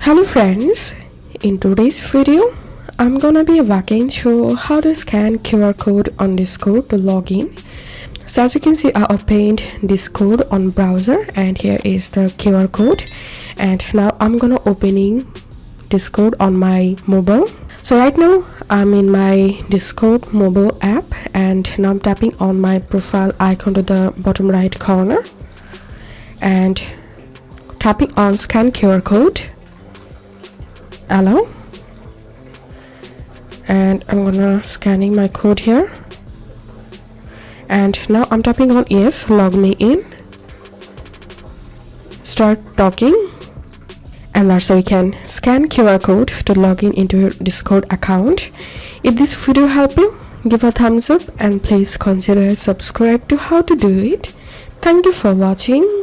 Hello friends, in today's video I'm gonna be walking through how to scan QR code on Discord to log in. So as you can see, I opened Discord on browser and here is the QR code, and now I'm gonna opening Discord on my mobile. So right now I'm in my Discord mobile app and now I'm tapping on my profile icon to the bottom right corner and tapping on scan QR code. Allow, and I'm gonna scanning my code here, and now I'm tapping on yes, log me in, start talking, and that's how you can scan QR code to log in into your Discord account. If this video helped you, give a thumbs up and please consider subscribe to how to do it. Thank you for watching.